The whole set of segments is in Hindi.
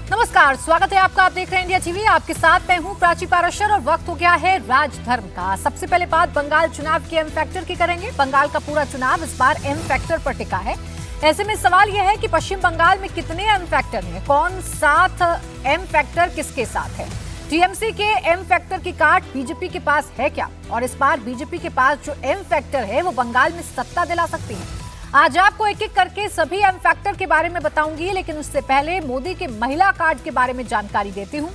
नमस्कार, स्वागत है आपका। आप देख रहे हैं इंडिया टीवी। आपके साथ मैं हूं प्राची पाराशर और वक्त हो गया है राजधर्म का। सबसे पहले बात बंगाल चुनाव के एम फैक्टर की करेंगे। बंगाल का पूरा चुनाव इस बार एम फैक्टर पर टिका है। ऐसे में सवाल यह है कि पश्चिम बंगाल में कितने एम फैक्टर हैं, कौन साथ एम फैक्टर किसके साथ है। टीएमसी के एम फैक्टर की काट बीजेपी के पास है क्या, और इस बार बीजेपी के पास जो एम फैक्टर है वो बंगाल में सत्ता दिला सकती है। आज आपको एक एक करके सभी एम फैक्टर के बारे में बताऊंगी, लेकिन उससे पहले मोदी के महिला कार्ड के बारे में जानकारी देती हूं।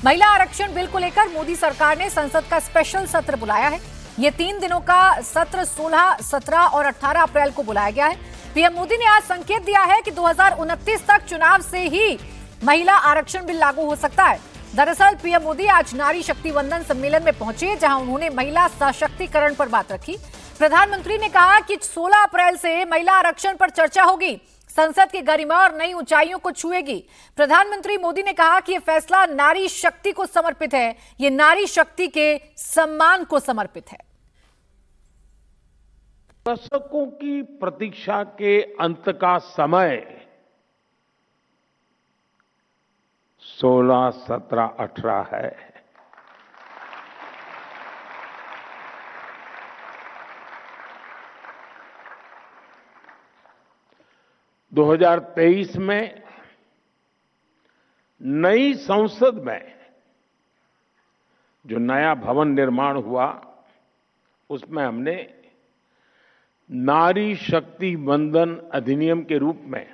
महिला आरक्षण बिल को लेकर मोदी सरकार ने संसद का स्पेशल सत्र बुलाया है। ये 3 दिनों का सत्र 16, 17 और 18 अप्रैल को बुलाया गया है। पीएम मोदी ने आज संकेत दिया है कि 2029 तक चुनाव से ही महिला आरक्षण बिल लागू हो सकता है। दरअसल पीएम मोदी आज नारी शक्ति वंदन सम्मेलन में पहुंचे, जहां उन्होंने महिला सशक्तिकरण पर बात रखी। प्रधानमंत्री ने कहा कि 16 अप्रैल से महिला आरक्षण पर चर्चा होगी, संसद की गरिमा और नई ऊंचाइयों को छुएगी। प्रधानमंत्री मोदी ने कहा कि यह फैसला नारी शक्ति को समर्पित है, ये नारी शक्ति के सम्मान को समर्पित है। दशकों की प्रतीक्षा के अंत का समय 16, 17, 18 है। दो 2023 में नई संसद में जो नया भवन निर्माण हुआ, उसमें हमने नारी शक्ति वंदन अधिनियम के रूप में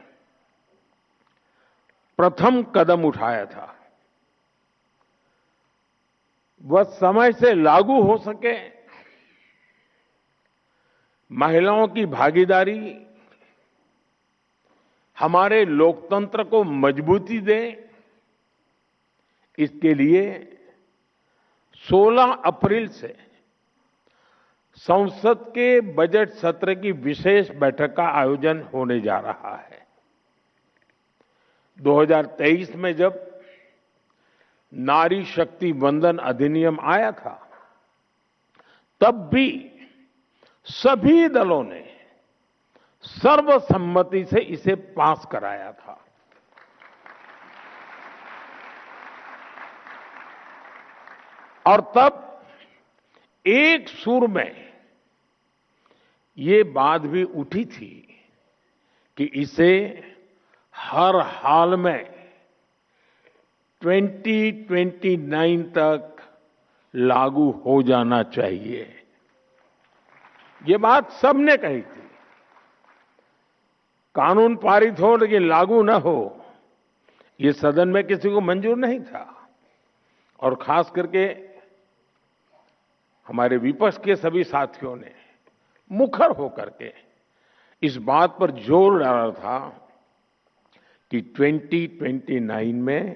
प्रथम कदम उठाया था। वह समय से लागू हो सके, महिलाओं की भागीदारी हमारे लोकतंत्र को मजबूती दे, इसके लिए 16 अप्रैल से संसद के बजट सत्र की विशेष बैठक का आयोजन होने जा रहा है। 2023 में जब नारी शक्ति वंदन अधिनियम आया था, तब भी सभी दलों ने सर्वसम्मति से इसे पास कराया था। और तब एक सुर में ये बात भी उठी थी कि इसे हर हाल में 2029 तक लागू हो जाना चाहिए। ये बात सबने कही थी। कानून पारित हो लेकिन लागू न हो, ये सदन में किसी को मंजूर नहीं था। और खास करके हमारे विपक्ष के सभी साथियों ने मुखर होकर के इस बात पर जोर डाला था कि 2029 में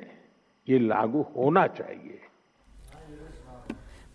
ये लागू होना चाहिए।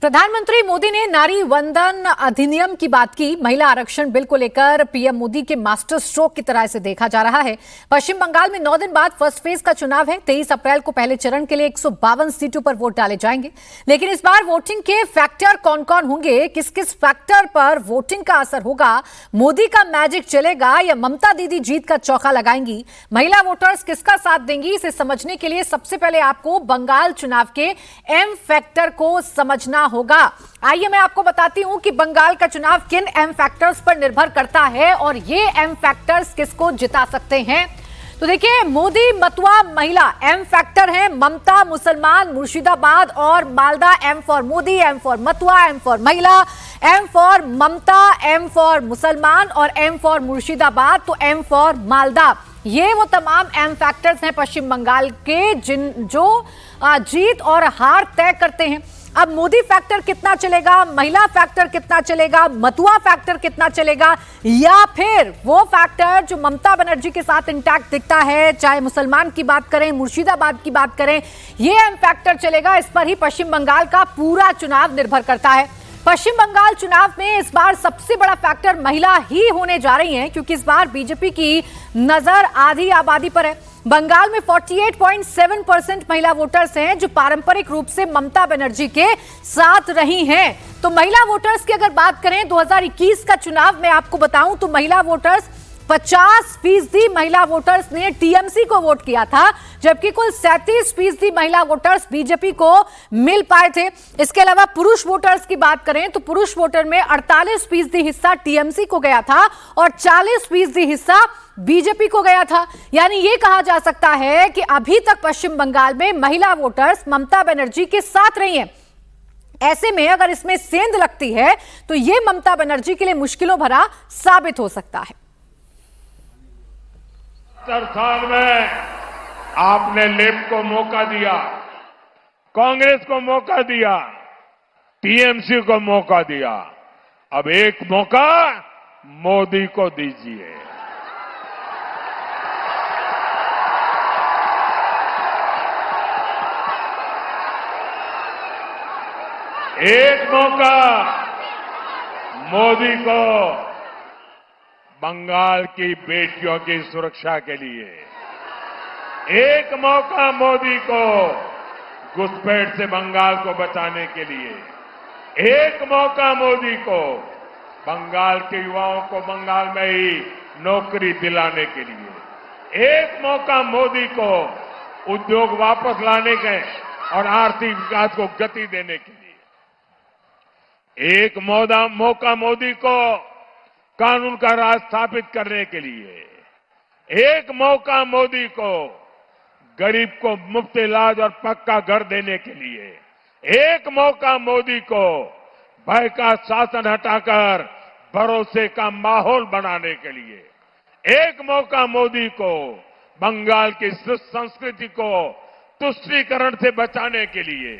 प्रधानमंत्री मोदी ने नारी वंदन अधिनियम की बात की। महिला आरक्षण बिल को लेकर पीएम मोदी के मास्टर स्ट्रोक की तरह से देखा जा रहा है। पश्चिम बंगाल में 9 दिन बाद फर्स्ट फेज का चुनाव है। 23 अप्रैल को पहले चरण के लिए 152 सीटों पर वोट डाले जाएंगे। लेकिन इस बार वोटिंग के फैक्टर कौन कौन होंगे, किस किस फैक्टर पर वोटिंग का असर होगा, मोदी का मैजिक चलेगा या ममता दीदी जीत का चौका लगाएंगी, महिला वोटर्स किसका साथ देंगी, इसे समझने के लिए सबसे पहले आपको बंगाल चुनाव के एम फैक्टर को समझना होगा। आइए मैं आपको बताती हूं कि बंगाल का चुनाव किन एम फैक्टर्स पर निर्भर करता है और ये एम फैक्टर्स किसको जिता सकते हैं। तो देखिए, मोदी मतुआ महिला एम फैक्टर है। ममता मुसलमान मुर्शिदाबाद और Malda M for Modi, M for Matua, M for महिला, M for Mamata, M for मुसलमान और एम फॉर मुर्शिदाबाद तो एम फॉर मालदा। ये वो तमाम एम फैक्टर्स हैं पश्चिम बंगाल के जो जीत और हार तय करते हैं। अब मोदी फैक्टर कितना चलेगा, महिला फैक्टर कितना चलेगा, मतुआ फैक्टर कितना चलेगा, या फिर वो फैक्टर जो ममता बनर्जी के साथ इंटैक्ट दिखता है, चाहे मुसलमान की बात करें, मुर्शिदाबाद की बात करें, ये एम फैक्टर चलेगा। इस पर ही पश्चिम बंगाल का पूरा चुनाव निर्भर करता है। पश्चिम बंगाल चुनाव में इस बार सबसे बड़ा फैक्टर महिला ही होने जा रही हैं, क्योंकि इस बार बीजेपी की नजर आधी आबादी पर है। बंगाल में 48.7% महिला वोटर्स हैं जो पारंपरिक रूप से ममता बनर्जी के साथ रही हैं। तो महिला वोटर्स की अगर बात करें 2021 का चुनाव में आपको बताऊं तो महिला वोटर्स 50% महिला वोटर्स ने टीएमसी को वोट किया था, जबकि कुल 37% महिला वोटर्स बीजेपी को मिल पाए थे। इसके अलावा पुरुष वोटर्स की बात करें तो पुरुष वोटर में 48% हिस्सा टीएमसी को गया था और 40% हिस्सा बीजेपी को गया था। यानी यह कहा जा सकता है कि अभी तक पश्चिम बंगाल में महिला वोटर्स ममता बनर्जी के साथ रही हैं। ऐसे में अगर इसमें सेंध लगती है तो यह ममता बनर्जी के लिए मुश्किलों भरा साबित हो सकता है। 70 साल में आपने लेफ्ट को मौका दिया, कांग्रेस को मौका दिया, टीएमसी को मौका दिया। अब एक मौका मोदी को दीजिए। एक मौका मोदी को बंगाल की बेटियों की सुरक्षा के लिए, एक मौका मोदी को घुसपैठ से बंगाल को बचाने के लिए, एक मौका मोदी को बंगाल के युवाओं को बंगाल में ही नौकरी दिलाने के लिए, एक मौका मोदी को उद्योग वापस लाने के और आर्थिक विकास को गति देने के लिए, एक मौका मोदी को कानून का राज स्थापित करने के लिए, एक मौका मोदी को गरीब को मुफ्त इलाज और पक्का घर देने के लिए, एक मौका मोदी को भय का शासन हटाकर भरोसे का माहौल बनाने के लिए, एक मौका मोदी को बंगाल की संस्कृति को तुष्टीकरण से बचाने के लिए।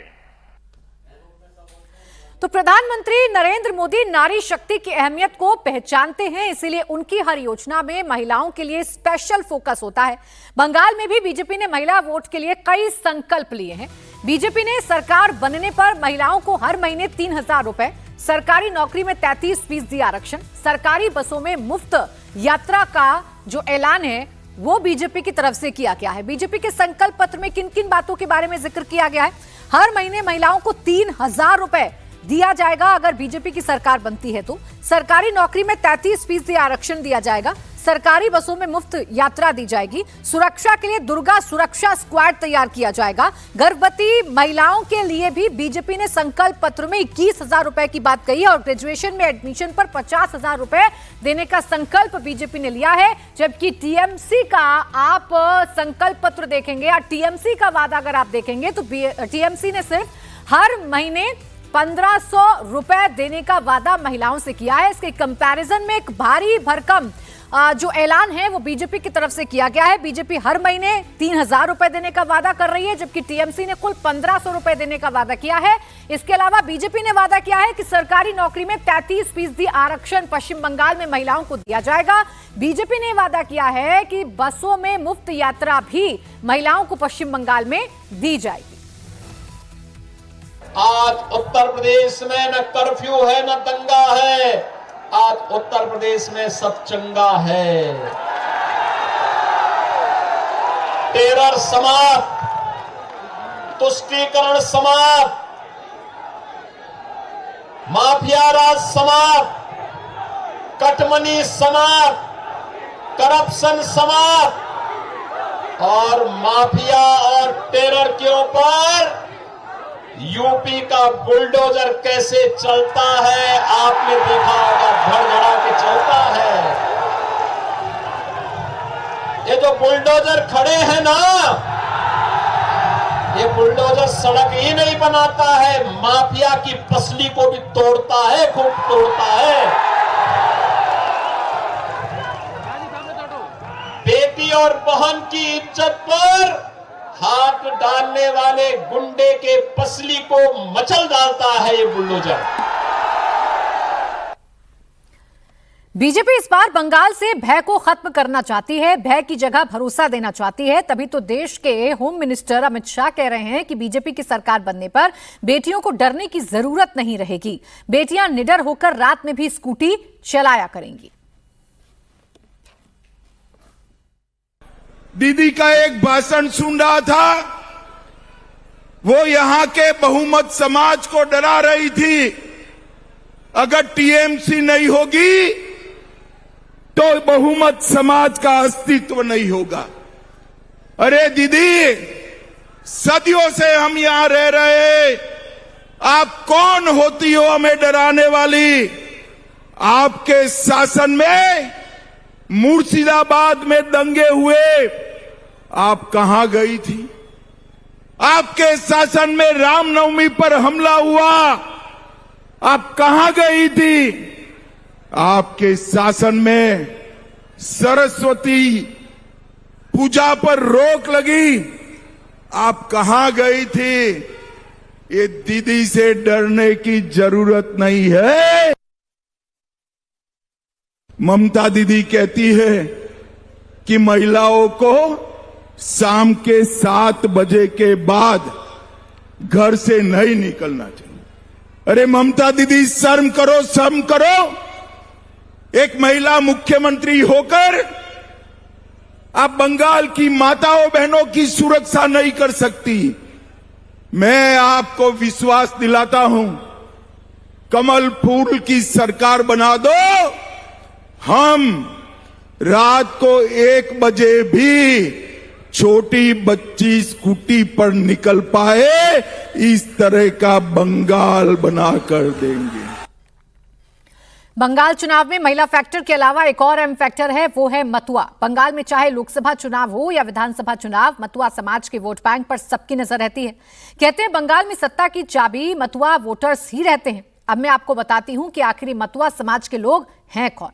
तो प्रधानमंत्री नरेंद्र मोदी नारी शक्ति की अहमियत को पहचानते हैं, इसीलिए उनकी हर योजना में महिलाओं के लिए स्पेशल फोकस होता है। बंगाल में भी बीजेपी ने महिला वोट के लिए कई संकल्प लिए हैं। बीजेपी ने सरकार बनने पर महिलाओं को हर महीने 3,000 रुपए, सरकारी नौकरी में 33% आरक्षण, सरकारी बसों में मुफ्त यात्रा का जो ऐलान है वो बीजेपी की तरफ से किया गया है। बीजेपी के संकल्प पत्र में किन किन बातों के बारे में जिक्र किया गया है? हर महीने महिलाओं को 3,000 रुपए दिया जाएगा अगर बीजेपी की सरकार बनती है तो। सरकारी नौकरी में 33% आरक्षण दिया जाएगा, सरकारी बसों में मुफ्त यात्रा दी जाएगी, सुरक्षा के लिए दुर्गा सुरक्षा स्क्वाड तैयार किया जाएगा। गर्भवती महिलाओं के लिए भी बीजेपी ने संकल्प पत्र में 21,000 रुपए की बात कही है और ग्रेजुएशन में एडमिशन पर 50,000 रुपए देने का संकल्प बीजेपी ने लिया है। जबकि टीएमसी का आप संकल्प पत्र देखेंगे या टीएमसी का वादा अगर आप देखेंगे तो टीएमसी ने सिर्फ हर महीने 1,500 रुपए देने का वादा महिलाओं से किया है। इसके कंपैरिजन में एक भारी भरकम जो ऐलान है वो बीजेपी की तरफ से किया गया है। बीजेपी हर महीने 3,000 रुपए देने का वादा कर रही है, जबकि टीएमसी ने कुल 1,500 रुपए देने का वादा किया है। इसके अलावा बीजेपी ने वादा किया है कि सरकारी नौकरी में 33% आरक्षण पश्चिम बंगाल में महिलाओं को दिया जाएगा। बीजेपी ने वादा किया है कि बसों में मुफ्त यात्रा भी महिलाओं को पश्चिम बंगाल में दी जाएगी। आज उत्तर प्रदेश में न कर्फ्यू है न दंगा है, आज उत्तर प्रदेश में सब चंगा है। टेरर समाप्त, तुष्टीकरण समाप्त, माफिया राज समाप्त, कटमनी समाप्त, करप्शन समाप्त और माफिया और टेरर के ऊपर यूपी का बुलडोजर कैसे चलता है आपने देखा होगा, धड़धड़ा के चलता है। ये जो बुलडोजर खड़े हैं ना, ये बुलडोजर सड़क ही नहीं बनाता है, माफिया की पसली को भी तोड़ता है, खूब तोड़ता है। बेटी और बहन की इज्जत पर हाथ डालने वाले गुंडे के पसली को मचल डालता है ये बुलडोजर। बीजेपी इस बार बंगाल से भय को खत्म करना चाहती है, भय की जगह भरोसा देना चाहती है। तभी तो देश के होम मिनिस्टर अमित शाह कह रहे हैं कि बीजेपी की सरकार बनने पर बेटियों को डरने की जरूरत नहीं रहेगी, बेटियां निडर होकर रात में भी स्कूटी चलाया करेंगी। दीदी का एक भाषण सुन रहा था, वो यहां के बहुमत समाज को डरा रही थी, अगर टीएमसी नहीं होगी तो बहुमत समाज का अस्तित्व नहीं होगा। अरे दीदी, सदियों से हम यहां रह रहे, आप कौन होती हो हमें डराने वाली? आपके शासन में मुर्शिदाबाद में दंगे हुए, आप कहां गई थी? आपके शासन में रामनवमी पर हमला हुआ, आप कहां गई थी? आपके शासन में सरस्वती पूजा पर रोक लगी, आप कहां गई थी? ये दीदी से डरने की जरूरत नहीं है। ममता दीदी कहती है कि महिलाओं को शाम के 7 बजे के बाद घर से नहीं निकलना चाहिए। अरे ममता दीदी, शर्म करो, शर्म करो। एक महिला मुख्यमंत्री होकर आप बंगाल की माताओं बहनों की सुरक्षा नहीं कर सकती। मैं आपको विश्वास दिलाता हूं, कमल फूल की सरकार बना दो, हम रात को 1 बजे भी छोटी बच्ची स्कूटी पर निकल पाए, इस तरह का बंगाल बना कर देंगे। बंगाल चुनाव में महिला फैक्टर के अलावा एक और अहम फैक्टर है, वो है मतुआ। बंगाल में चाहे लोकसभा चुनाव हो या विधानसभा चुनाव, मतुआ समाज के वोट बैंक पर सबकी नजर रहती है। कहते हैं बंगाल में सत्ता की चाबी मतुआ वोटर्स ही रहते हैं। अब मैं आपको बताती हूं कि आखिर मतुआ समाज के लोग हैं कौन।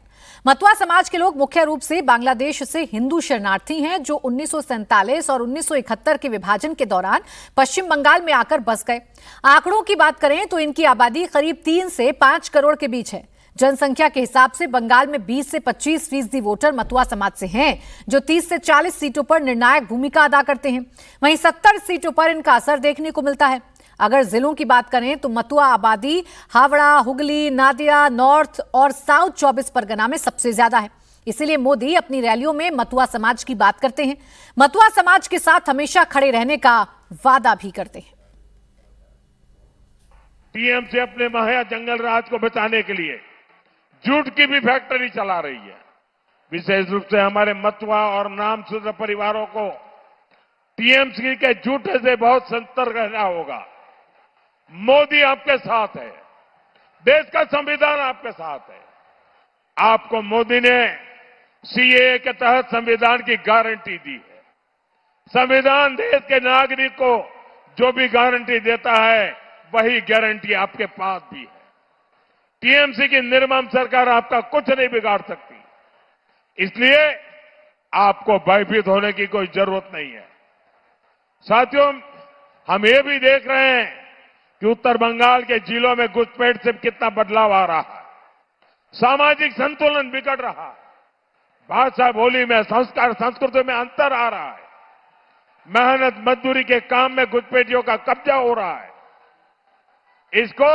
मतुआ समाज के लोग मुख्य रूप से बांग्लादेश से हिंदू शरणार्थी हैं, जो 1947 और 1971 के विभाजन के दौरान पश्चिम बंगाल में आकर बस गए। आंकड़ों की बात करें तो इनकी आबादी करीब 3 से 5 करोड़ के बीच है। जनसंख्या के हिसाब से बंगाल में 20 से 25% वोटर मतुआ समाज से हैं, जो 30 से 40 सीटों पर निर्णायक भूमिका अदा करते हैं। वहीं 70 सीटों पर इनका असर देखने को मिलता है। अगर जिलों की बात करें तो मतुआ आबादी हावड़ा, हुगली, नादिया, नॉर्थ और साउथ 24 परगना में सबसे ज्यादा है। इसीलिए मोदी अपनी रैलियों में मतुआ समाज की बात करते हैं। मतुआ समाज के साथ हमेशा खड़े रहने का वादा भी करते हैं। टीएमसी अपने महाया जंगल राज को बचाने के लिए झूठ की भी फैक्ट्री चला रही है। विशेष रूप से हमारे मतुआ और नामशूद्र परिवारों को टीएमसी के झूठे से बहुत सतर्क रहना होगा। मोदी आपके साथ है, देश का संविधान आपके साथ है। आपको मोदी ने सीएए के तहत संविधान की गारंटी दी है। संविधान देश के नागरिक को जो भी गारंटी देता है, वही गारंटी आपके पास भी है। टीएमसी की निर्मम सरकार आपका कुछ नहीं बिगाड़ सकती, इसलिए आपको भयभीत होने की कोई जरूरत नहीं है। साथियों, हम ये भी देख रहे हैं कि उत्तर बंगाल के जिलों में घुसपैठ से कितना बदलाव आ रहा है। सामाजिक संतुलन बिगड़ रहा है, भाषा बोली में, संस्कार संस्कृति में अंतर आ रहा है, मेहनत मजदूरी के काम में घुसपैठियों का कब्जा हो रहा है। इसको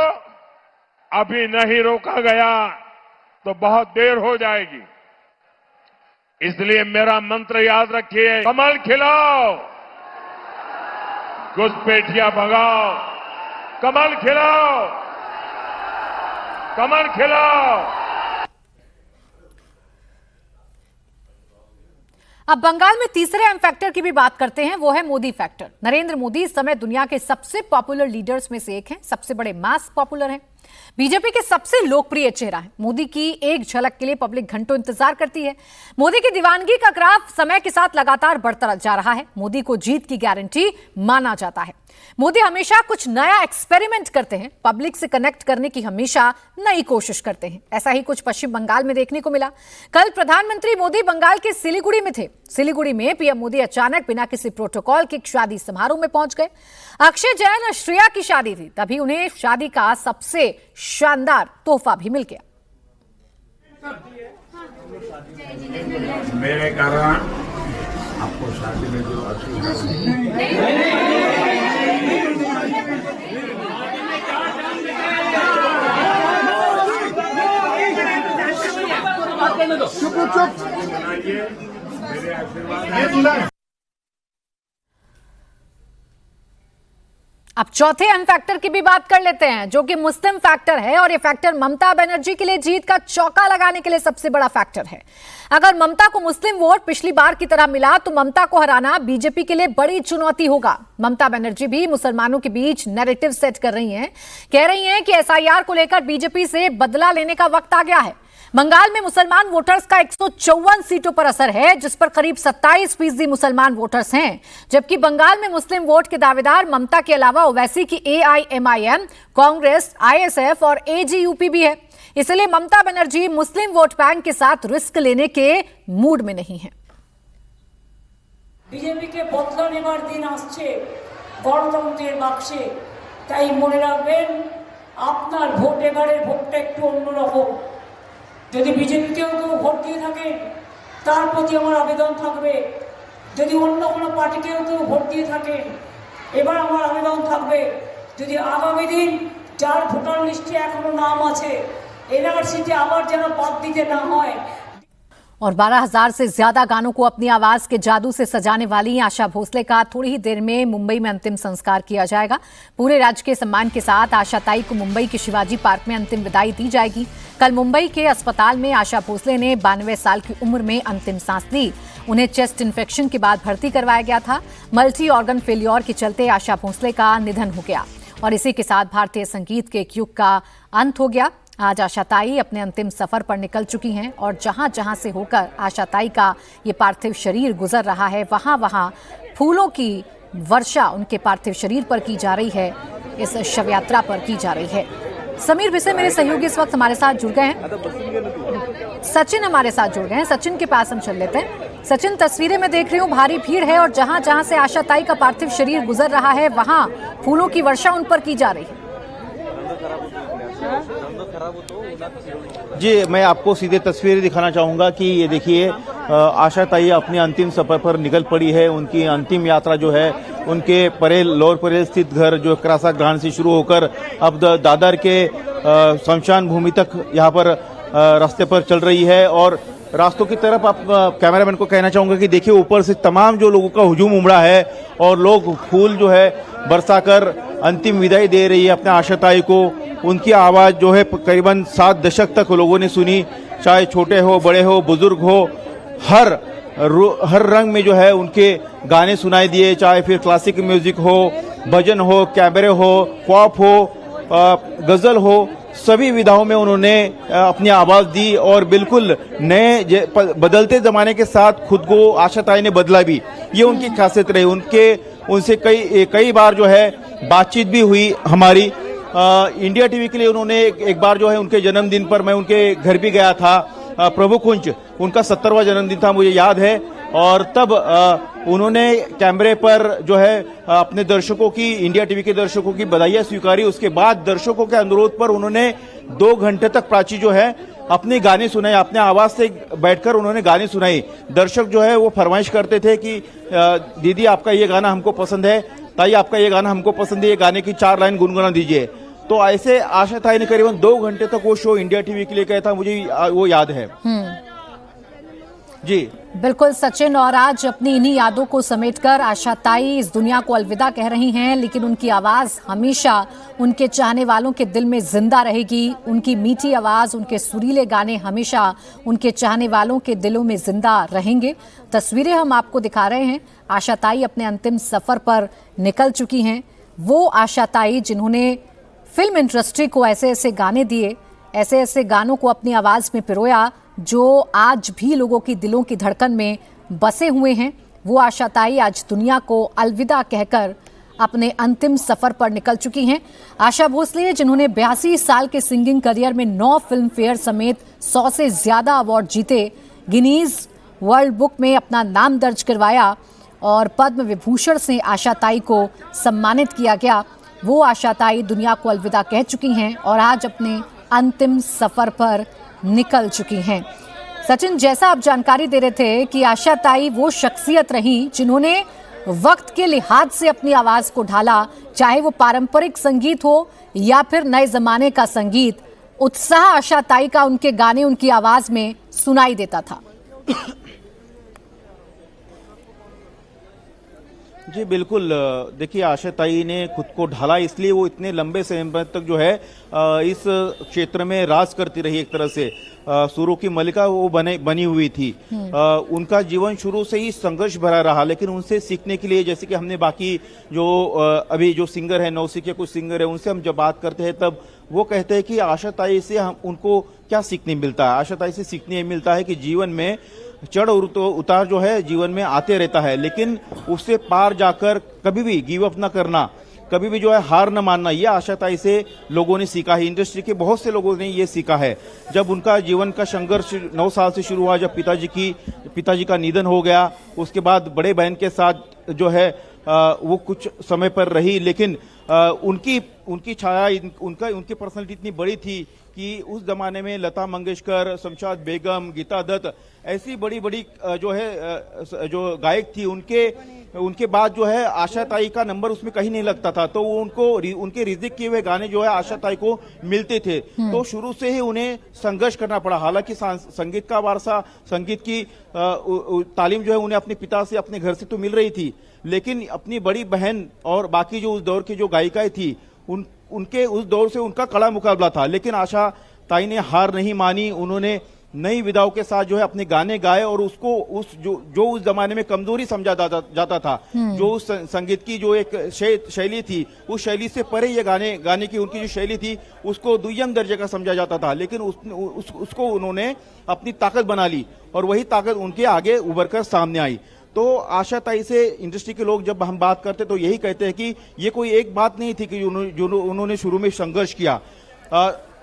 अभी नहीं रोका गया तो बहुत देर हो जाएगी। इसलिए मेरा मंत्र याद रखिए, कमल खिलाओ, घुसपैठिया भगाओ, कमल खिलाओ, कमल खिलाओ। अब बंगाल में तीसरे अहम फैक्टर की भी बात करते हैं, वो है मोदी फैक्टर। नरेंद्र मोदी इस समय दुनिया के सबसे पॉपुलर लीडर्स में से एक हैं, सबसे बड़े मास पॉपुलर हैं, बीजेपी के सबसे लोकप्रिय चेहरा है। मोदी की एक झलक के लिए पब्लिक घंटों इंतजार करती है। मोदी की दीवानगी का ग्राफ समय के साथ लगातार बढ़ता जा रहा है। मोदी को जीत की गारंटी माना जाता है। मोदी हमेशा कुछ नया एक्सपेरिमेंट करते हैं, पब्लिक से कनेक्ट करने की हमेशा नई कोशिश करते हैं। ऐसा ही कुछ पश्चिम बंगाल में देखने को मिला। कल प्रधानमंत्री मोदी बंगाल के सिलीगुड़ी में थे। सिलीगुड़ी में पीएम मोदी अचानक बिना किसी प्रोटोकॉल के एक शादी समारोह में पहुंच गए। अक्षय जैन और श्रेया की शादी थी, तभी उन्हें शादी का सबसे शानदार तोहफा भी मिल गया। मेरे कारण आपको शादी में जो असुविधा मेरे आशीर्वाद। अब चौथे अहम फैक्टर की भी बात कर लेते हैं, जो कि मुस्लिम फैक्टर है, और ये फैक्टर ममता बनर्जी के लिए जीत का चौका लगाने के लिए सबसे बड़ा फैक्टर है। अगर ममता को मुस्लिम वोट पिछली बार की तरह मिला तो ममता को हराना बीजेपी के लिए बड़ी चुनौती होगा। ममता बनर्जी भी मुसलमानों के बीच नैरेटिव सेट कर रही हैं, कह रही हैं कि एसआईआर को लेकर बीजेपी से बदला लेने का वक्त आ गया है। बंगाल में मुसलमान वोटर्स का 154 सीटों पर असर है, जिस पर करीब 27% मुसलमान वोटर्स हैं, जबकि बंगाल में मुस्लिम वोट के दावेदार ममता के अलावा ओवैसी की एआईएमआईएम, कांग्रेस, आईएसएफ और एजीयूपी भी है। इसलिए ममता बनर्जी मुस्लिम वोट बैंक के साथ रिस्क लेने के मूड में नहीं है। बीजेपी के बदला नेবার दिन আসছে গণতন্ত্রের বাক্সে, তাই মনে রাখবেন আপনার ভোট এবারের ভোটটা একটু অন্যরকম। যদি বিজেপিকেও কেউ ভোট দিয়ে থাকেন তার প্রতি আমার আবেদন থাকবে, যদি অন্য কোনো পার্টিকেও কেউ ভোট দিয়ে থাকেন এবার আমার আবেদন থাকবে, যদি আগামী দিন যার ভোটার লিস্টে এখনো নাম আছে এনআরসিতে আবার যেন বাদ দিতে না হয়। और 12,000 से ज्यादा गानों को अपनी आवाज के जादू से सजाने वाली आशा भोसले का थोड़ी ही देर में मुंबई में अंतिम संस्कार किया जाएगा। पूरे राजकीय सम्मान के साथ आशा ताई को मुंबई के शिवाजी पार्क में अंतिम विदाई दी जाएगी। कल मुंबई के अस्पताल में आशा भोसले ने 92 साल की उम्र में अंतिम सांस ली। उन्हें चेस्ट इन्फेक्शन के बाद भर्ती करवाया गया था। मल्टी ऑर्गन फेल्योर के चलते आशा भोसले का निधन हो गया और इसी के साथ भारतीय संगीत के एक युग का अंत हो गया। आज आशा ताई अपने अंतिम सफर पर निकल चुकी हैं और जहां जहां से होकर आशा ताई का ये पार्थिव शरीर गुजर रहा है, वहां वहां फूलों की वर्षा उनके पार्थिव शरीर पर की जा रही है, इस शव यात्रा पर की जा रही है। समीर बिसे मेरे सहयोगी इस वक्त हमारे साथ जुड़ गए हैं, सचिन हमारे साथ जुड़ गए हैं। सचिन के पास हम चल लेते हैं। सचिन, तस्वीरें मैं देख रही हूँ, भारी भीड़ है और जहां जहां से आशा ताई का पार्थिव शरीर गुजर रहा है वहां फूलों की वर्षा उन पर की जा रही है। जी, मैं आपको सीधे तस्वीरें दिखाना चाहूंगा कि ये देखिए आशा ताई अपने अंतिम सफर पर निकल पड़ी है। उनकी अंतिम यात्रा जो है उनके परेल, लोअर परेल स्थित घर जो क्रासा ग्रांड से शुरू होकर अब दादर के शमशान भूमि तक यहाँ पर रास्ते पर चल रही है। और रास्तों की तरफ आप कैमरामैन को कहना चाहूंगा कि देखिए ऊपर से तमाम जो लोगों का हुजूम उमड़ा है और लोग फूल जो है बरसाकर अंतिम विदाई दे रही है अपने आशा ताई को। उनकी आवाज जो है करीबन 7 दशक तक लोगों ने सुनी, चाहे छोटे हो, बड़े हो, बुजुर्ग हो, हर रंग में जो है उनके गाने सुनाई दिए, चाहे फिर क्लासिक म्यूजिक हो, भजन हो, कैबरे हो, पॉप हो, गजल हो, सभी विधाओं में उन्होंने अपनी आवाज दी और बिल्कुल नए बदलते जमाने के साथ खुद को आशा ताई ने बदला भी। ये उनकी खासियत रही। उनसे कई बार जो है बातचीत भी हुई हमारी। इंडिया टीवी के लिए उन्होंने एक बार जो है उनके जन्मदिन पर मैं उनके घर भी गया था, प्रभु कुंज, उनका 70वां जन्मदिन था मुझे याद है। और तब उन्होंने कैमरे पर जो है अपने दर्शकों की, इंडिया टीवी के दर्शकों की बधाइयां स्वीकारी। उसके बाद दर्शकों के अनुरोध पर उन्होंने 2 घंटे तक प्राची जो है अपने गाने सुनाए, अपने आवाज से बैठकर उन्होंने गाने सुनाई। दर्शक जो है वो फरमाइश करते थे कि दीदी आपका ये गाना हमको पसंद है, ताई आपका ये गाना हमको पसंद है, ये गाने की 4 लाइन गुनगुना दीजिए। तो ऐसे आशा ताई ने करीबन 2 घंटे तक वो शो इंडिया टीवी के लिए किया था, मुझे वो याद है। जी बिल्कुल सचिन, और आज अपनी इन्हीं यादों को समेटकर आशा ताई इस दुनिया को अलविदा कह रही हैं, लेकिन उनकी आवाज हमेशा उनके चाहने वालों के दिल में जिंदा रहेगी। उनकी मीठी आवाज, उनके सुरीले गाने हमेशा उनके चाहने वालों के दिलों में जिंदा रहेंगे। तस्वीरें हम आपको दिखा रहे हैं। आशा ताई अपने अंतिम सफर पर निकल चुकी हैं। वो आशा ताई जिन्होंने फिल्म इंडस्ट्री को ऐसे ऐसे गाने दिए, ऐसे ऐसे गानों को अपनी आवाज में पिरोया जो आज भी लोगों की दिलों की धड़कन में बसे हुए हैं। वो आशा ताई आज दुनिया को अलविदा कहकर अपने अंतिम सफर पर निकल चुकी हैं। आशा भोसले जिन्होंने 82 साल के सिंगिंग करियर में 9 फिल्म फेयर समेत 100 से ज्यादा अवार्ड जीते, गिनीज वर्ल्ड बुक में अपना नाम दर्ज करवाया और पद्म विभूषण से आशा ताई को सम्मानित किया गया। वो आशा ताई दुनिया को अलविदा कह चुकी हैं और आज अपने अंतिम सफर पर निकल चुकी हैं। सचिन, जैसा आप जानकारी दे रहे थे कि आशा ताई वो शख्सियत रही जिन्होंने वक्त के लिहाज से अपनी आवाज को ढाला, चाहे वो पारंपरिक संगीत हो या फिर नए जमाने का संगीत। उत्साह आशा ताई का उनके गाने, उनकी आवाज में सुनाई देता था। जी बिल्कुल। देखिए, आशा ताई ने खुद को ढाला, इसलिए वो इतने लंबे समय तक जो है इस क्षेत्र में राज करती रही। एक तरह से सुरों की मलिका वो बनी हुई थी। उनका जीवन शुरू से ही संघर्ष भरा रहा, लेकिन उनसे सीखने के लिए, जैसे कि हमने बाकी जो अभी जो सिंगर है, नौसिखिया कुछ सिंगर है, उनसे हम जब बात करते हैं तब वो कहते हैं कि आशा ताई से हम उनको क्या सीखने मिलता है। आशा ताई से सीखने मिलता है कि जीवन में चढ़ और उतार जो है जीवन में आते रहता है, लेकिन उससे पार जाकर कभी भी गिव अप न करना, कभी भी जो है हार न मानना, ये आशा ताई से लोगों ने सीखा है। इंडस्ट्री के बहुत से लोगों ने ये सीखा है। जब उनका जीवन का संघर्ष 9 साल से शुरू हुआ, जब पिताजी का निधन हो गया, उसके बाद बड़े बहन के साथ जो है वो कुछ समय पर रही, लेकिन उनकी छाया, उनकी पर्सनालिटी इतनी बड़ी थी कि उस जमाने में लता मंगेशकर, शमशाद बेगम, गीता दत्त ऐसी बड़ी बड़ी जो है जो गायक थी, उनके बाद जो है आशा ताई का नंबर उसमें कहीं नहीं लगता था। तो उनके रिजिक किए हुए गाने जो है आशा ताई को मिलते थे। तो शुरू से ही उन्हें संघर्ष करना पड़ा। हालांकि संगीत का वारसा, संगीत की तालीम जो है उन्हें अपने पिता से, अपने घर से तो मिल रही थी, लेकिन अपनी बड़ी बहन और बाकी जो उस दौर की जो गायिकाएं थी उनके उस दौर से उनका कड़ा मुकाबला था। लेकिन आशा ताई ने हार नहीं मानी। उन्होंने नई विधाओं के साथ जो है अपने गाने गाए और उसको जो उस जमाने में कमजोरी समझा जाता था, जो उस संगीत की जो एक शैली थी, उस शैली से परे ये गाने की उनकी जो शैली थी उसको दुय्यम दर्जे का समझा जाता था, लेकिन उसको उन्होंने अपनी ताकत बना ली और वही ताकत उनके आगे उभर कर सामने आई। तो आशा ताई से इंडस्ट्री के लोग जब हम बात करते तो यही कहते हैं कि ये कोई एक बात नहीं थी कि जो उन्होंने शुरू में संघर्ष किया।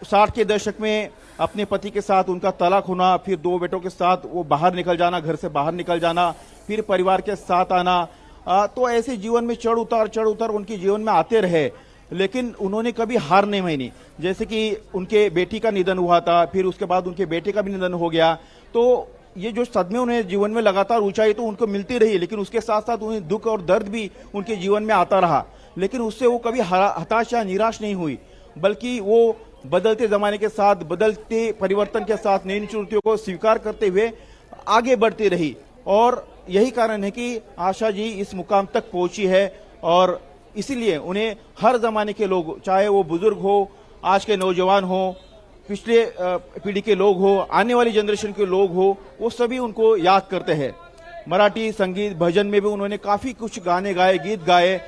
60 के दशक में अपने पति के साथ उनका तलाक होना, फिर 2 बेटों के साथ वो बाहर निकल जाना, घर से बाहर निकल जाना, फिर परिवार के साथ आना, तो ऐसे जीवन में चढ़ उतार उनके जीवन में आते रहे, लेकिन उन्होंने कभी हार नहीं मानी। जैसे कि उनके बेटी का निधन हुआ था, फिर उसके बाद उनके बेटे का भी निधन हो गया। तो ये जो सदमे उन्हें जीवन में लगातार ऊंचाई तो उनको मिलती रही, लेकिन उसके साथ साथ उन्हें दुख और दर्द भी उनके जीवन में आता रहा, लेकिन उससे वो कभी हताश या निराश नहीं हुई, बल्कि वो बदलते जमाने के साथ, बदलते परिवर्तन के साथ नई चुनौतियों को स्वीकार करते हुए आगे बढ़ती रही। और यही कारण है कि आशा जी इस मुकाम तक पहुंची है और इसीलिए उन्हें हर जमाने के लोग, चाहे वो बुजुर्ग हो, आज के नौजवान हो, पिछले पीढ़ी के लोग हो, आने वाली जनरेशन के लोग हो, वो सभी उनको याद करते हैं। मराठी संगीत भजन में भी उन्होंने काफी कुछ गाने गाए, गीत गाए,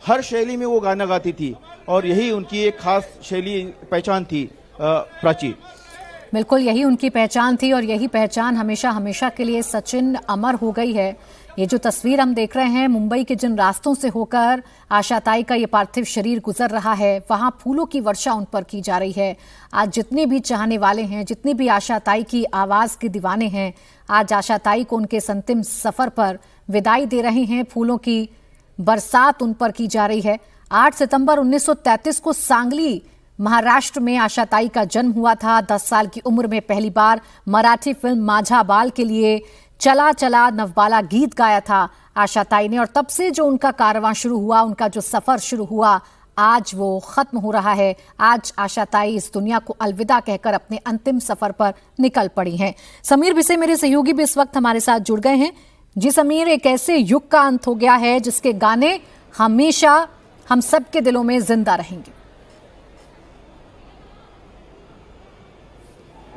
हर शैली में वो गाना गाती थी और यही उनकी एक खास शैली पहचान थी। प्राची, बिल्कुल यही उनकी पहचान थी और यही पहचान हमेशा हमेशा के लिए सचिन अमर हो गई है। ये जो तस्वीर हम देख रहे हैं, मुंबई के जिन रास्तों से होकर आशा ताई का ये पार्थिव शरीर गुजर रहा है, वहां फूलों की वर्षा उन पर की जा रही है। आज जितने भी चाहने वाले हैं, जितने भी आशा ताई की आवाज के दीवाने हैं, आज आशा ताई को उनके अंतिम सफर पर विदाई दे रहे हैं। फूलों की बरसात उन पर की जा रही है। 8 सितंबर 1933 को सांगली महाराष्ट्र में आशा ताई का जन्म हुआ था। 10 साल की उम्र में पहली बार मराठी फिल्म माझा बाल के लिए चला चला नवबाला गीत गाया था आशा ताई ने, और तब से जो उनका कारवां शुरू हुआ, उनका जो सफर शुरू हुआ, आज वो खत्म हो रहा है। आज आशा ताई इस दुनिया को अलविदा कहकर अपने अंतिम सफर पर निकल पड़ी हैं। समीर भिसे मेरे सहयोगी भी इस वक्त हमारे साथ जुड़ गए हैं। जी समीर, एक ऐसे युग का अंत हो गया है जिसके गाने हमेशा हम सबके दिलों में जिंदा रहेंगे।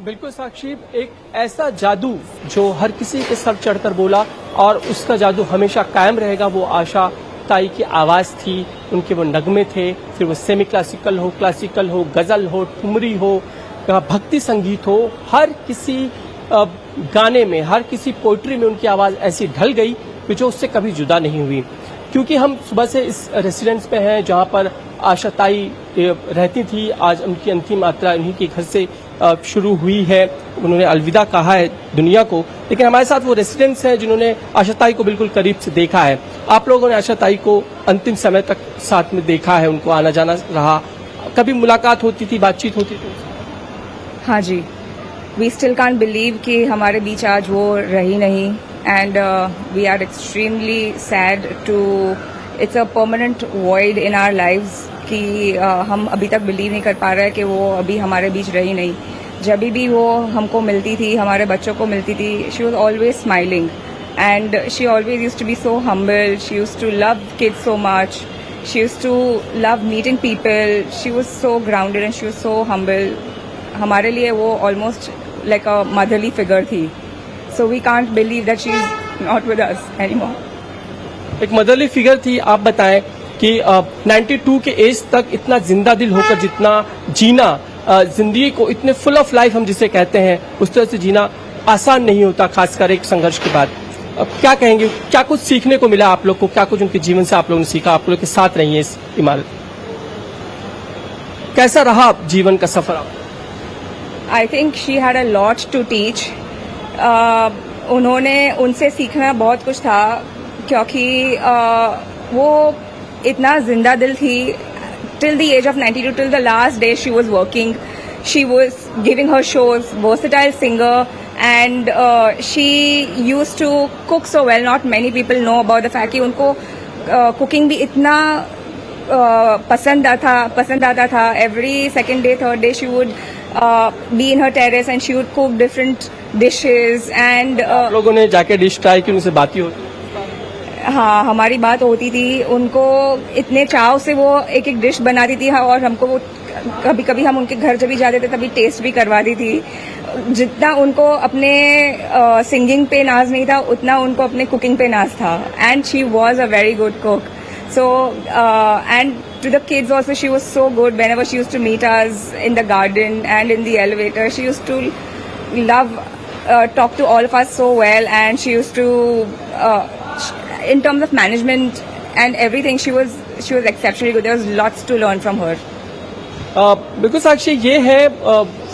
बिल्कुल साक्षी, एक ऐसा जादू जो हर किसी के सर चढ़कर बोला और उसका जादू हमेशा कायम रहेगा, वो आशा ताई की आवाज थी, उनके वो नगमे थे, फिर वो सेमी क्लासिकल हो, गजल हो, ठुमरी हो, भक्ति संगीत हो, हर किसी गाने में, हर किसी पोइट्री में उनकी आवाज ऐसी ढल गई कि जो उससे कभी जुदा नहीं हुई। क्योंकि हम सुबह से इस रेसिडेंस में हैं जहां पर आशा ताई रहती थी। आज उनकी अंतिम यात्रा उन्हीं के घर से शुरू हुई है। उन्होंने अलविदा कहा है दुनिया को, लेकिन हमारे साथ वो रेसिडेंट्स हैं जिन्होंने आशा ताई को बिल्कुल करीब से देखा है। आप लोगों ने आशा ताई को अंतिम समय तक साथ में देखा है, उनको आना जाना रहा, कभी मुलाकात होती थी, बातचीत होती थी? हाँ जी, वी स्टिल कांट बिलीव कि हमारे बीच आज वो रही नहीं, and we are extremely sad to, it's a permanent void in our lives कि हम अभी तक बिलीव नहीं कर पा रहे हैं कि वो अभी हमारे बीच रही नहीं। जब भी वो हमको मिलती थी, हमारे बच्चों को मिलती थी, she was always smiling and she always used to be so humble. She used to love kids so much. She used to love meeting people. She was so grounded and she was so humble. हमारे लिए वो almost like a motherly figure थी. So we can't believe that she is not with us anymore. एक मदरली फिगर थी. आप बताएं कि 92 के एज तक इतना जिंदा दिल होकर जितना जीना, जिंदगी को इतने फुल ऑफ लाइफ हम जिसे कहते हैं, उस तरह से जीना आसान नहीं होता, खासकर एक संघर्ष के बाद. अब क्या कहेंगे, क्या कुछ सीखने को मिला आप लोग को, क्या कुछ उनके जीवन से आप लोगों ने सीखा, आप लोग के साथ रही है इस इमारत, कैसा रहा जीवन का सफर? I think she had a lot to teach. उन्होंने उनसे सीखना बहुत कुछ था, क्योंकि वो इतना जिंदा दिल थी. Till the age of 92, till the last day she was working. She was giving her shows, versatile singer, and she used to cook so well. Not many people know about the fact कि उनको cooking भी इतना पसंद आता था. Every second day, third day, she would be in her terrace and she would cook different dishes. And आप लोगों ने जाके डिश ट्राई की, उनसे बात होती? हाँ, हमारी बात होती थी. उनको इतने चाव से वो एक एक डिश बनाती थी, और हमको वो कभी कभी हम उनके घर जब भी जाते थे तभी टेस्ट भी करवाती थी. जितना उनको अपने सिंगिंग पे नाज नहीं था, उतना उनको अपने कुकिंग पे नाज था. And she was a very good cook. So and to the kids also, she was so good. Whenever she used to meet us in the garden and in the elevator, she used to love talk to all of us so well. And she used to in terms of management and everything, she was exceptionally good. There was lots to learn from her. बिल्कुल साक्षी, ये है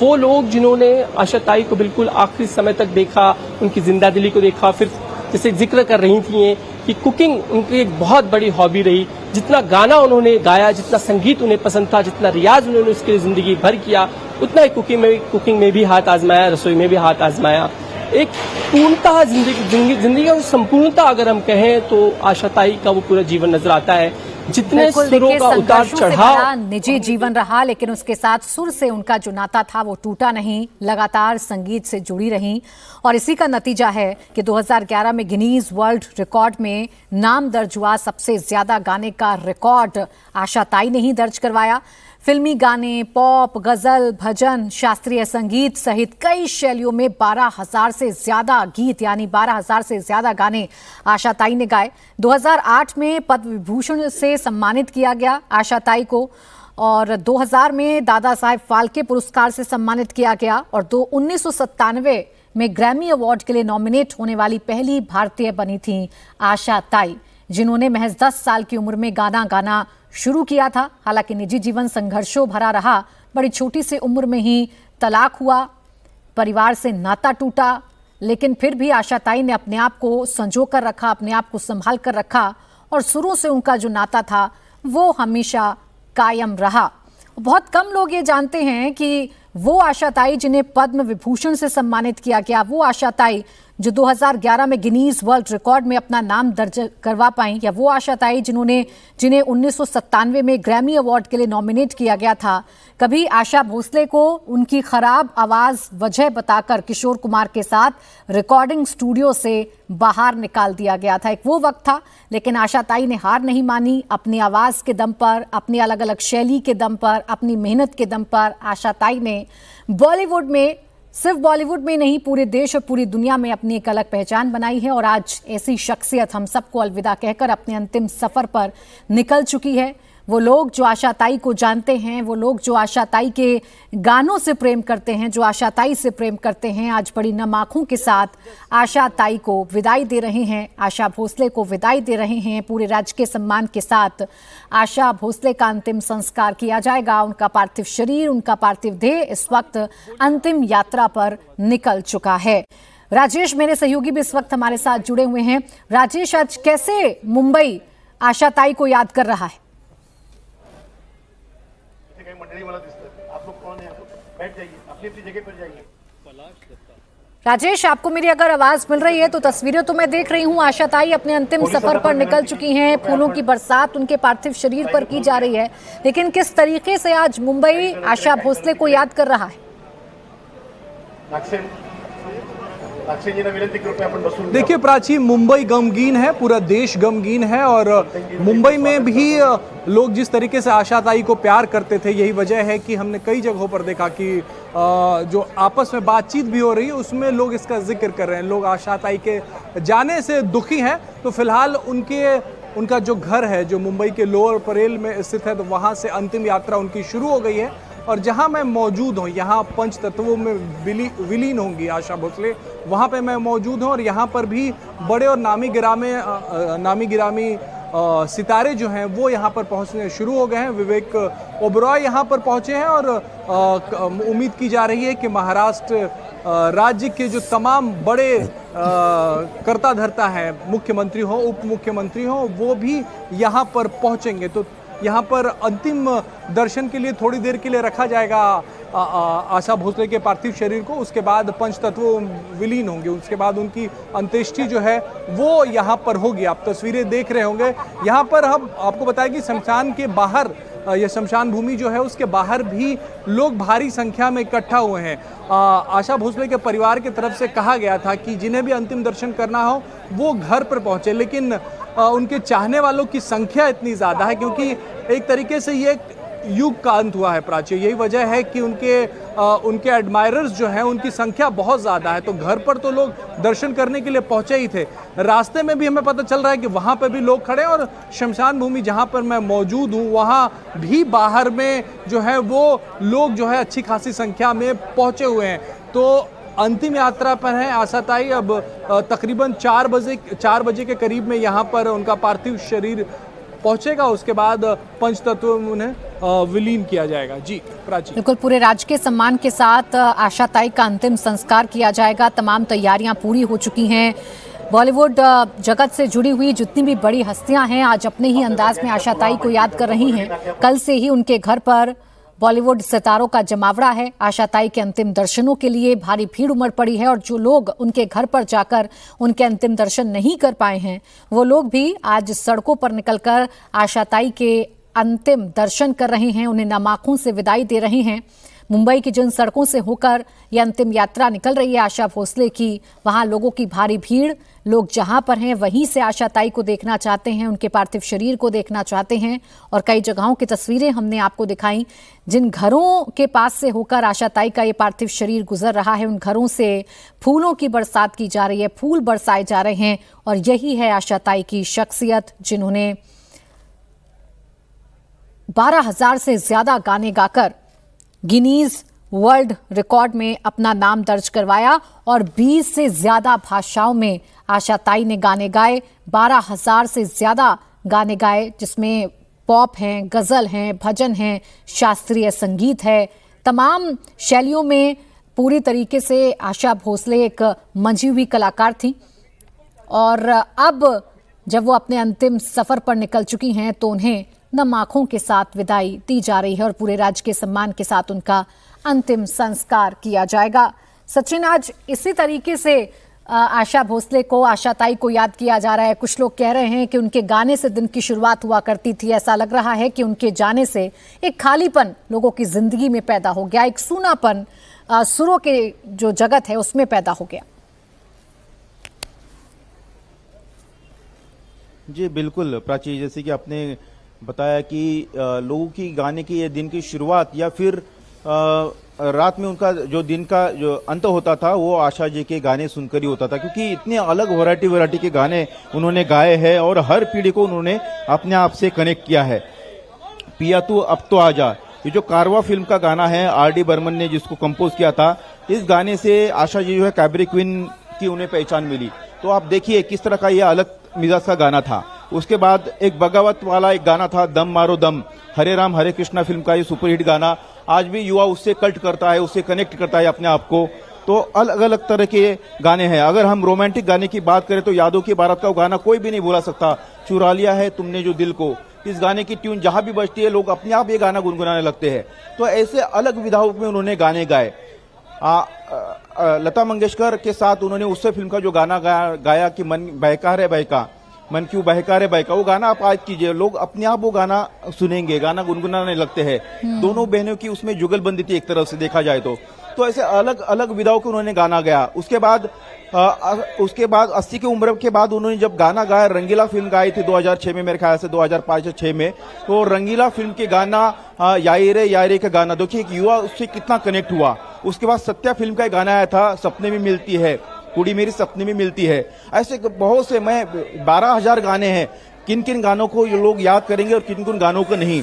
वो लोग जिन्होंने आशा ताई को बिल्कुल आखिरी समय तक देखा, उनकी जिंदा दिली को देखा. फिर जैसे जिक्र कर रही थी कि कुकिंग उनकी एक बहुत बड़ी हॉबी रही. जितना गाना उन्होंने गाया, जितना संगीत उन्हें पसंद था, जितना रियाज उन्होंने उसके लिए जिंदगी भर किया, उतना ही कुकिंग में भी हाथ आजमाया, रसोई में भी हाथ आजमाया. एक पूर्णतः जिंदगी का संपूर्णता अगर हम कहें तो आशा ताई का वो पूरा जीवन नजर आता है. जितने सुरों का उतार चढ़ाव, निजी जीवन रहा, लेकिन उसके साथ सुर से उनका जो नाता था वो टूटा नहीं. लगातार संगीत से जुड़ी रहीं, और इसी का नतीजा है कि 2011 में गिनीज वर्ल्ड रिकॉर्ड में नाम दर्ज हुआ. सबसे ज्यादा गाने का रिकॉर्ड आशा ताई ने ही दर्ज करवाया. फिल्मी गाने, पॉप, गजल, भजन, शास्त्रीय संगीत सहित कई शैलियों में 12,000 से ज्यादा गीत, यानी 12,000 से ज्यादा गाने आशा ताई ने गाए. 2008 में पद्म विभूषण से सम्मानित किया गया आशा ताई को, और 2000 में दादा साहेब फाल्के पुरस्कार से सम्मानित किया गया, और 1997 में ग्रैमी अवार्ड के लिए नॉमिनेट होने वाली पहली भारतीय बनी थी आशा ताई, जिन्होंने महज 10 साल की उम्र में गाना गाना शुरू किया था. हालांकि निजी जीवन संघर्षों भरा रहा. बड़ी छोटी सी उम्र में ही तलाक हुआ, परिवार से नाता टूटा, लेकिन फिर भी आशा ताई ने अपने आप को संजो कर रखा, अपने आप को संभाल कर रखा, और शुरू से उनका जो नाता था वो हमेशा कायम रहा. बहुत कम लोग ये जानते हैं कि वो आशा ताई जिन्हें पद्म विभूषण से सम्मानित किया गया, वो आशा ताई जो 2011 में गिनीज वर्ल्ड रिकॉर्ड में अपना नाम दर्ज करवा पाई, या वो आशा ताई जिन्हें 1997 में ग्रैमी अवार्ड के लिए नॉमिनेट किया गया था. कभी आशा भोसले को उनकी खराब आवाज वजह बताकर किशोर कुमार के साथ रिकॉर्डिंग स्टूडियो से बाहर निकाल दिया गया था. एक वो वक्त था, लेकिन आशा ताई ने हार नहीं मानी. अपनी आवाज के दम पर, अपनी अलग अलग शैली के दम पर, अपनी मेहनत के दम पर आशा ताई ने बॉलीवुड में, सिर्फ बॉलीवुड में नहीं, पूरे देश और पूरी दुनिया में अपनी एक अलग पहचान बनाई है. और आज ऐसी शख्सियत हम सबको अलविदा कहकर अपने अंतिम सफर पर निकल चुकी है. वो लोग जो आशा ताई को जानते हैं, वो लोग जो आशा ताई के गानों से प्रेम करते हैं, जो आशा ताई से प्रेम करते हैं, आज बड़ी नम आंखों के साथ आशा ताई को विदाई दे रहे हैं. आशा भोसले को विदाई दे रहे हैं. पूरे राजकीय सम्मान के साथ आशा भोसले का अंतिम संस्कार किया जाएगा. उनका पार्थिव शरीर, उनका पार्थिव देह इस वक्त अंतिम यात्रा पर निकल चुका है. राजेश मेरे सहयोगी भी इस वक्त हमारे साथ जुड़े हुए हैं. राजेश, आज कैसे मुंबई आशा ताई को याद कर रहा है? राजेश, आपको मेरी अगर आवाज मिल रही है तो तस्वीरें तो मैं देख रही हूं. आशा ताई अपने अंतिम सफर पर निकल चुकी हैं. फूलों की बरसात उनके पार्थिव शरीर पर की जा रही है, लेकिन किस तरीके से आज मुंबई आशा भोसले को याद कर रहा है? देखिए प्राची, मुंबई गमगीन है, पूरा देश गमगीन है और मुंबई में भी लोग जिस तरीके से आशाताई को प्यार करते थे, यही वजह है कि हमने कई जगहों पर देखा कि जो आपस में बातचीत भी हो रही है उसमें लोग इसका जिक्र कर रहे हैं। लोग आशाताई के जाने से दुखी हैं। तो फिलहाल उनका जो घर है जो मुंबई के लोअर परेल में स्थित है, तो वहाँ से अंतिम यात्रा उनकी शुरू हो गई है। और जहां मैं मौजूद हूं, यहां पंच तत्वों में विलीन होंगी आशा भोसले, वहां पे मैं मौजूद हूं और यहां पर भी बड़े और नामी गिरामी सितारे जो हैं वो यहां पर पहुंचने शुरू हो गए हैं। विवेक ओबरॉय यहां पर पहुंचे हैं और उम्मीद की जा रही है कि महाराष्ट्र राज्य के जो तमाम बड़े कर्ता धर्ता हैं, मुख्यमंत्री हो, उप मुख्यमंत्री हो, वो भी यहां पर पहुंचेंगे। तो यहाँ पर अंतिम दर्शन के लिए थोड़ी देर के लिए रखा जाएगा आशा भोसले के पार्थिव शरीर को। उसके बाद पंचतत्व विलीन होंगे, उसके बाद उनकी अंत्येष्टि जो है वो यहाँ पर होगी। आप तस्वीरें देख रहे होंगे। यहाँ पर हम आपको बताएं कि शमशान के बाहर, यह शमशान भूमि जो है उसके बाहर भी लोग भारी संख्या में इकट्ठा हुए हैं। आशा भोसले के परिवार की तरफ से कहा गया था कि जिन्हें भी अंतिम दर्शन करना हो वो घर पर पहुंचे, लेकिन उनके चाहने वालों की संख्या इतनी ज़्यादा है क्योंकि एक तरीके से ये युग का अंत हुआ है प्राची। यही वजह है कि उनके एडमायरर्स जो हैं उनकी संख्या बहुत ज़्यादा है। तो घर पर तो लोग दर्शन करने के लिए पहुंचे ही थे, रास्ते में भी हमें पता चल रहा है कि वहाँ पर भी लोग खड़े हैं और शमशान भूमि जहाँ पर मैं मौजूद हूँ वहाँ भी बाहर में जो है वो लोग जो है अच्छी खासी संख्या में पहुँचे हुए हैं। तो अंतिम यात्रा पर है आशाताई। अब तकरीबन 4 बजे के करीब में यहाँ पर उनका पार्थिव शरीर पहुंचेगा। उसके बाद पंचतत्व में उन्हें विलीन किया जाएगा। जी प्राची, बिल्कुल पूरे राजकीय सम्मान के साथ आशाताई का अंतिम संस्कार किया जाएगा। तमाम तैयारियां पूरी हो चुकी हैं। बॉलीवुड जगत से जुड़ी हुई जितनी भी बड़ी हस्तियां हैं आज अपने ही अंदाज में आशाताई को याद कर रही हैं। कल से ही उनके घर पर बॉलीवुड सितारों का जमावड़ा है। आशाताई के अंतिम दर्शनों के लिए भारी भीड़ उमड़ पड़ी है और जो लोग उनके घर पर जाकर उनके अंतिम दर्शन नहीं कर पाए हैं वो लोग भी आज सड़कों पर निकलकर आशाताई के अंतिम दर्शन कर रहे हैं, उन्हें नम-आंखों से विदाई दे रहे हैं। मुंबई की जिन सड़कों से होकर यह अंतिम यात्रा निकल रही है आशा भोसले की, वहां लोगों की भारी भीड़, लोग जहां पर हैं वहीं से आशाताई को देखना चाहते हैं, उनके पार्थिव शरीर को देखना चाहते हैं। और कई जगहों की तस्वीरें हमने आपको दिखाई जिन घरों के पास से होकर आशाताई का ये पार्थिव शरीर गुजर रहा है, उन घरों से फूलों की बरसात की जा रही है, फूल बरसाए जा रहे हैं। और यही है आशाताई की शख्सियत, जिन्होंने 12,000 से ज्यादा गाने गाकर गिनीज वर्ल्ड रिकॉर्ड में अपना नाम दर्ज करवाया और 20 से ज्यादा भाषाओं में आशाताई ने गाने गाए। 12,000 से ज्यादा गाने गाए, जिसमें पॉप हैं, गजल हैं, भजन हैं, शास्त्रीय संगीत है। तमाम शैलियों में पूरी तरीके से आशा भोसले एक मंझी हुई कलाकार थी। और अब जब वो अपने अंतिम सफर पर निकल चुकी हैं तो उन्हें नम आंखों के साथ विदाई दी जा रही है और पूरे राजकीय सम्मान के साथ उनका अंतिम संस्कार किया जाएगा। सचिन, आज इसी तरीके से आशा भोसले को, आशाताई को याद किया जा रहा है। कुछ लोग कह रहे हैं कि उनके गाने से दिन की शुरुआत हुआ करती थी। ऐसा लग रहा है कि उनके जाने से एक खालीपन लोगों की जिंदगी में पैदा हो गया, एक सूनापन सुरों के जो जगत है उसमें पैदा हो गया। जी बिल्कुल प्राची, जैसे कि आपने बताया कि लोगों की गाने की ये दिन की शुरुआत या फिर रात में उनका जो दिन का जो अंत होता था वो आशा जी के गाने सुनकर ही होता था, क्योंकि इतने अलग वैरायटी के गाने उन्होंने गाए हैं और हर पीढ़ी को उन्होंने अपने आप से कनेक्ट किया है। पिया तू अब तो आजा, ये जो कारवा फिल्म का गाना है, आर.डी. बर्मन ने जिसको कंपोज किया था, इस गाने से आशा जी जो है कैबरे क्वीन की उन्हें पहचान मिली। तो आप देखिए किस तरह का यह अलग मिजाज का गाना था। उसके बाद एक बगावत वाला एक गाना था, दम मारो दम, हरे राम हरे कृष्णा फिल्म का ये सुपरहिट गाना, आज भी युवा उससे कल्ट करता है, उससे कनेक्ट करता है अपने आप को। तो अलग अलग तरह के गाने हैं। अगर हम रोमांटिक गाने की बात करें तो यादों की बारात का गाना कोई भी नहीं भूला सकता, चुरा लिया है तुमने जो दिल को। इस गाने की ट्यून जहां भी बजती है लोग अपने आप ये गाना गुनगुनाने लगते हैं। तो ऐसे अलग विधाओं में उन्होंने गाने गाए। लता मंगेशकर के साथ उन्होंने उससे फिल्म का जो गाना गाया कि मन बहका रे बहका, मन क्यों बहका रे बहका, वो गाना आप आज कीजिए, लोग अपने आप वो गाना सुनेंगे, गाना गुनगुनाने लगते हैं। दोनों बहनों की उसमें जुगलबंदी थी एक तरफ से देखा जाए तो। तो ऐसे अलग अलग विधाओं के उन्होंने गाना गाया। उसके बाद 80 की उम्र के बाद उन्होंने जब गाना गाया, रंगीला फिल्म गाई थी 2006 में, मेरे ख्याल से 2005 या 6 में, तो रंगीला फिल्म के गाना यारे का गाना, देखिए एक युवा उससे कितना कनेक्ट हुआ। उसके बाद सत्या फिल्म का एक गाना आया था, सपने में मिलती है, कुड़ी मेरी सपने में मिलती है। ऐसे बहुत से, मैं 12,000 गाने हैं, किन किन गानों को ये लोग याद करेंगे और किन किन गानों को नहीं।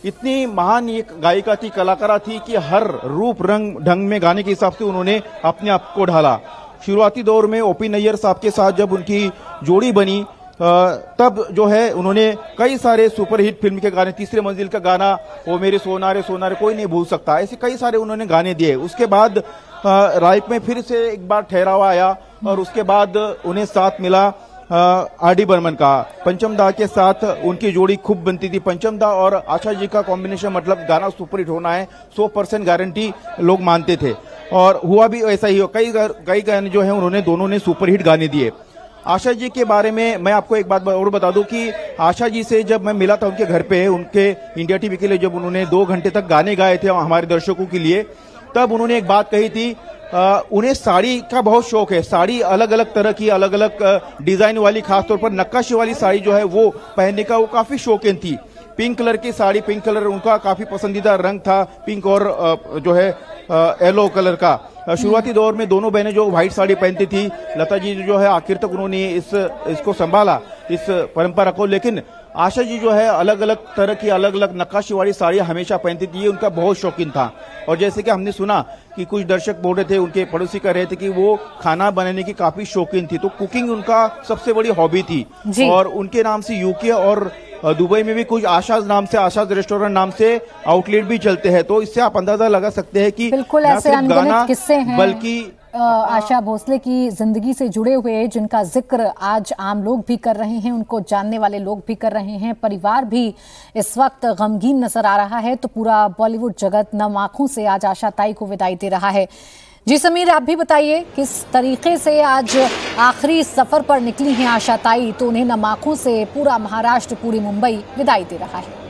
इतनी महान ये गायिका थी, कलाकारा थी कि हर रूप रंग ढंग में गाने के हिसाब से उन्होंने अपने आप को ढाला। शुरुआती दौर में ओपी नैयर साहब के साथ जब उनकी जोड़ी बनी, तब जो है उन्होंने कई सारे सुपरहिट फिल्म के गाने, तीसरे मंजिल का गाना, वो मेरे सोनारे सोनारे कोई नहीं भूल सकता, ऐसे कई सारे उन्होंने गाने दिए। उसके बाद लाइफ में फिर से एक बार ठहराव आया और उसके बाद उन्हें साथ मिला आर.डी. बर्मन का। पंचम दा के साथ उनकी जोड़ी खूब बनती थी। पंचम दा और आशा जी का कॉम्बिनेशन, मतलब गाना सुपरहिट होना है 100% गारंटी लोग मानते थे, और हुआ भी ऐसा ही हो। कई गाने जो है उन्होंने, दोनों ने सुपरहिट गाने दिए। आशा जी के बारे में मैं आपको एक बात और बता दूं कि आशा जी से जब मैं मिला था उनके घर पे, उनके इंडिया टीवी के लिए जब उन्होंने 2 घंटे तक गाने गाए थे हमारे दर्शकों के लिए, तब उन्होंने एक बात कही थी, उन्हें साड़ी का बहुत शौक है। साड़ी अलग अलग तरह की, अलग अलग डिजाइन वाली, खासतौर पर नक्काशी वाली साड़ी जो है वो पहनने का वो काफी शौकीन थी। पिंक कलर की साड़ी, पिंक कलर उनका काफी पसंदीदा रंग था, पिंक और जो है येलो कलर का। शुरुआती दौर में दोनों बहनें जो व्हाइट साड़ी पहनती थी, लता जी जो है आखिर तक उन्होंने इसको संभाला, इस परंपरा को। लेकिन आशा जी जो है अलग अलग तरह की, अलग अलग नक्काशी वाली साड़ियां हमेशा पहनती थी, ये उनका बहुत शौकीन था। और जैसे कि हमने सुना कि कुछ दर्शक बोल रहे थे, उनके पड़ोसी कह रहे थे कि वो खाना बनाने की काफी शौकीन थी, तो कुकिंग उनका सबसे बड़ी हॉबी थी। और उनके नाम से यूके और दुबई में भी कुछ आशाज नाम से, आशाज रेस्टोरेंट नाम से आउटलेट भी चलते हैं। तो इससे आप अंदाजा लगा सकते हैं कि बिल्कुल ऐसे अनगिनत किस्से हैं बल्कि आशा भोसले की जिंदगी से जुड़े हुए, जिनका जिक्र आज आम लोग भी कर रहे हैं, उनको जानने वाले लोग भी कर रहे हैं। परिवार भी इस वक्त गमगीन नजर आ रहा है, तो पूरा बॉलीवुड जगत नम आंखों से आज आशा ताई को विदाई दे रहा है। जी समीर, आप भी बताइए किस तरीके से आज आखिरी सफर पर निकली हैं आशा ताई, तो उन्हें नम आंखों से पूरा महाराष्ट्र, पूरी मुंबई विदाई दे रहा है।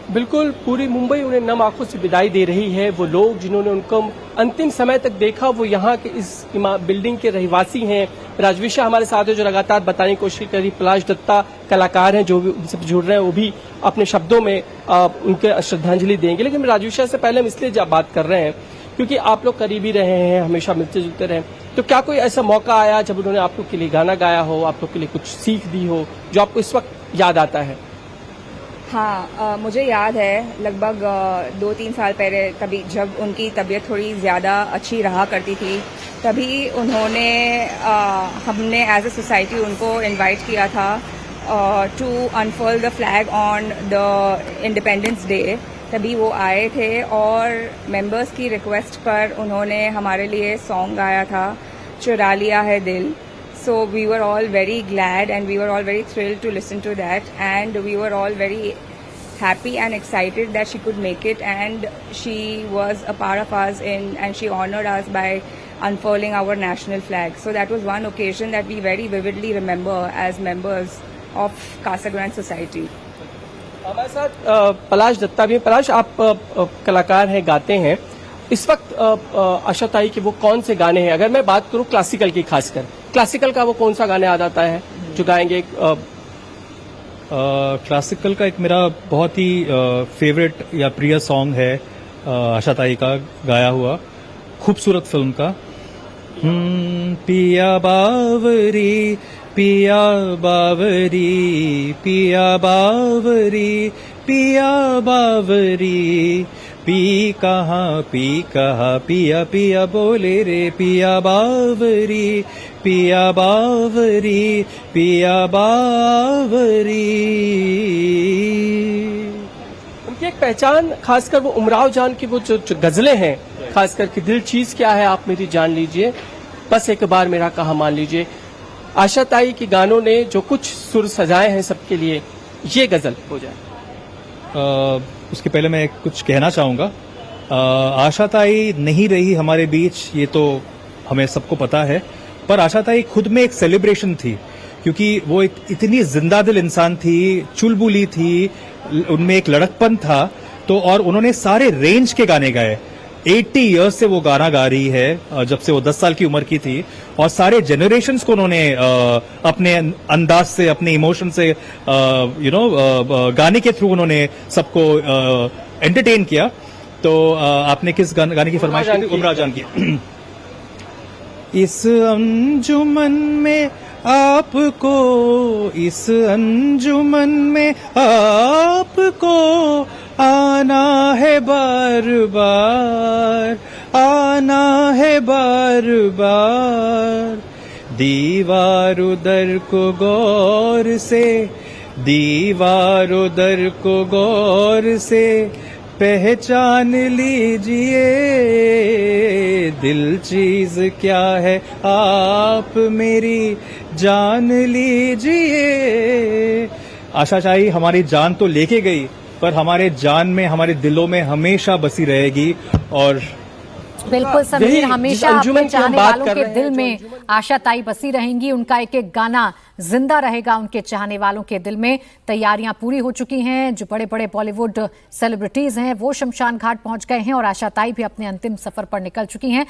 बिल्कुल, पूरी मुंबई उन्हें नम आंखों से विदाई दे रही है। वो लोग जिन्होंने उनको अंतिम समय तक देखा, वो यहाँ के इस बिल्डिंग के रहवासी हैं। राजविशा हमारे साथ है जो लगातार बताने की कोशिश कर रही। पलाश दत्ता कलाकार हैं जो भी उनसे जुड़ रहे हैं, वो भी अपने शब्दों में उनके श्रद्धांजलि देंगे। लेकिन राजविशा से पहले हम इसलिए बात कर रहे हैं क्योंकि आप लोग करीबी रहे हैं, हमेशा मिलते जुलते रहे, तो क्या कोई ऐसा मौका आया जब उन्होंने आप लोग के लिए गाना गाया हो, आप लोग के लिए कुछ सीख दी हो, जो आपको इस वक्त याद आता है? हाँ, मुझे याद है लगभग 2-3 साल पहले, तभी जब उनकी तबीयत थोड़ी ज़्यादा अच्छी रहा करती थी, तभी उन्होंने हमने एज अ सोसाइटी उनको इनवाइट किया था to unfurl the flag on the Independence Day. तभी वो आए थे और मेंबर्स की रिक्वेस्ट पर उन्होंने हमारे लिए सॉन्ग गाया था, चुरा लिया है दिल। So we were all very glad and we were all very thrilled to listen to that, and we were all very happy and excited that she could make it, and she was a part of us and she honored us by unfurling our national flag. So that was one occasion that we very vividly remember as members of Casa Grande Society. हमारे साथ पलाश दत्ता भी हैं। पलाश, आप कलाकार हैं, गाते हैं। इस वक्त आशा ताई के वो कौन से गाने हैं? अगर मैं बात करूं क्लासिकल की, खासकर क्लासिकल का वो कौन सा गाना याद आता है जो गाएंगे? क्लासिकल का एक मेरा बहुत ही फेवरेट या प्रिय सॉन्ग है आशा ताई का गाया हुआ, खूबसूरत फिल्म का। पिया बावरी पिया बावरी पिया बावरी पिया बावरी, पी कहाँ पिया पिया बोले रे, पिया बावरी पिया बावरी पिया बावरी। उनकी एक पहचान, खासकर वो उमराव जान की वो जो गजलें हैं, खासकर कि दिल चीज क्या है आप मेरी जान लीजिए, बस एक बार मेरा कहा मान लीजिए। आशा ताई के गानों ने जो कुछ सुर सजाए हैं सबके लिए, ये गजल हो जाए। उसके पहले मैं कुछ कहना चाहूंगा। आशा ताई नहीं रही हमारे बीच, ये तो हमें सबको पता है, पर आशा ताई खुद में एक सेलिब्रेशन थी, क्योंकि वो एक इतनी जिंदा दिल इंसान थी, चुलबुली थी, उनमें एक लड़कपन था तो और उन्होंने सारे रेंज के गाने गाए। 80 इयर्स से वो गाना गा रही है, जब से वो 10 साल की उम्र की थी, और सारे जनरेशन्स को उन्होंने अपने अंदाज से, अपने इमोशन से गाने के थ्रू उन्होंने सबको एंटरटेन किया। तो आपने किस गाने की फरमाइश की थी? उमराव जान की। इस अंजुमन में आपको, इस अंजुमन में आपको आना है बार बार, आना है बार बार। दीवार उधर को गौर से, दीवार उधर को गौर से पहचान लीजिए, दिल चीज क्या है आप मेरी जान लीजिए। आशा चाही हमारी जान तो लेके गई, पर हमारे जान में, हमारे दिलों में हमेशा बसी रहेगी। और बिल्कुल समीर, हमेशा अपने चाहने वालों के दिल में आशा ताई बसी रहेंगी। उनका एक एक गाना जिंदा रहेगा उनके चाहने वालों के दिल में। तैयारियां पूरी हो चुकी हैं, जो बड़े बड़े बॉलीवुड सेलिब्रिटीज हैं वो शमशान घाट पहुंच गए हैं और आशा ताई भी अपने अंतिम सफर पर निकल चुकी हैं।